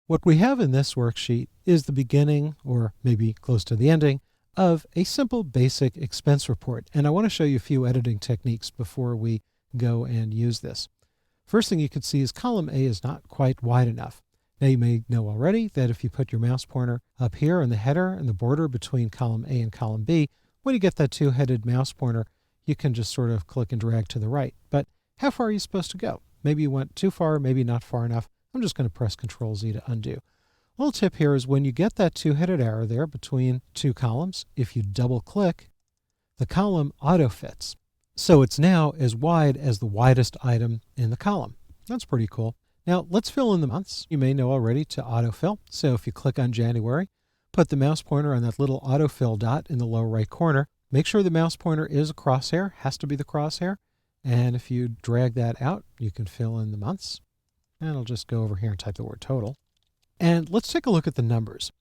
What we have in this worksheet is the beginning, or maybe close to the ending, of a simple basic expense report. And I want to show you a few editing techniques before we go and use this. First thing you can see is column A is not quite wide enough. Now you may know already that if you put your mouse pointer up here in the header and the border between column A and column B, when you get that two-headed mouse pointer, you can just sort of click and drag to the right. But how far are you supposed to go? Maybe you went too far, maybe not far enough. I'm just going to press Control Z to undo. A little tip here is when you get that two-headed arrow there between two columns, if you double click, the column auto-fits. So it's now as wide as the widest item in the column. That's pretty cool. Now let's fill in the months. You may know already to autofill. So if you click on January, put the mouse pointer on that little autofill dot in the lower right corner. Make sure the mouse pointer is a crosshair, has to be the crosshair. And if you drag that out, you can fill in the months. And I'll just go over here and type the word total. And let's take a look at the numbers.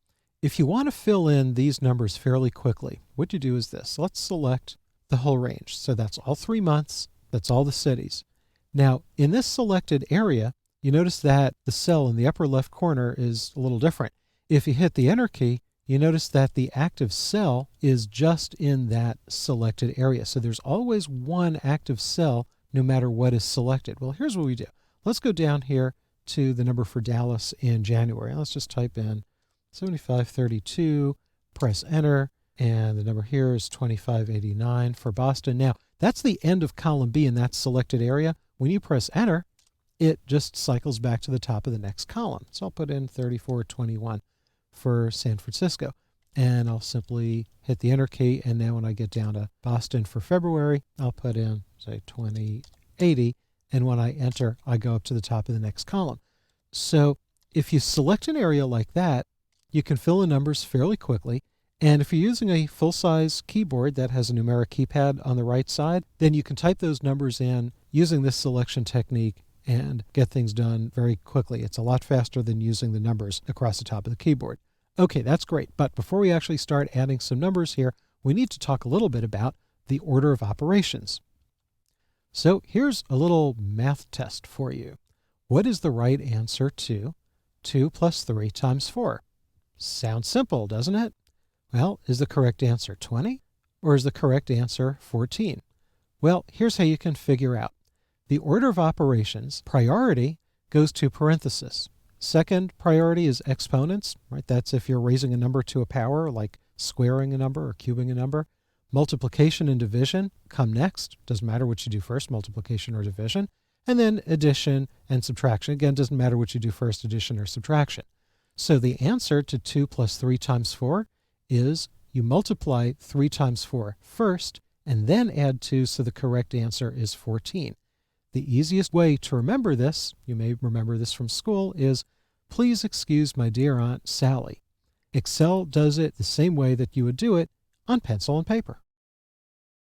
If you want to fill in these numbers fairly quickly, what you do is this. Let's select the whole range. So that's all 3 months. That's all the cities. Now, in this selected area, you notice that the cell in the upper left corner is a little different. If you hit the Enter key, you notice that the active cell is just in that selected area. So there's always one active cell no matter what is selected. Well, here's what we do. Let's go down here to the number for Dallas in January. Let's just type in 7532, press Enter, and the number here is 2589 for Boston. Now, that's the end of column B in that selected area. When you press Enter, it just cycles back to the top of the next column. So I'll put in 3421 for San Francisco. And I'll simply hit the Enter key, and now when I get down to Boston for February, I'll put in, say, 2080. And when I enter, I go up to the top of the next column. So if you select an area like that, you can fill in numbers fairly quickly. And if you're using a full-size keyboard that has a numeric keypad on the right side, then you can type those numbers in using this selection technique and get things done very quickly. It's a lot faster than using the numbers across the top of the keyboard. Okay, that's great. But before we actually start adding some numbers here, we need to talk a little bit about the order of operations. So here's a little math test for you. What is the right answer to 2 plus 3 times 4? Sounds simple, doesn't it? Well, is the correct answer 20 or is the correct answer 14? Well, here's how you can figure out. The order of operations, priority, goes to parenthesis. Second priority is exponents, right? That's if you're raising a number to a power, like squaring a number or cubing a number. Multiplication and division come next. Doesn't matter what you do first, multiplication or division. And then addition and subtraction. Again, doesn't matter what you do first, addition or subtraction. So the answer to 2 plus 3 times 4 is you multiply 3 times 4 first and then add 2, so the correct answer is 14. The easiest way to remember this, you may remember this from school, is please excuse my dear Aunt Sally. Excel does it the same way that you would do it on pencil and paper.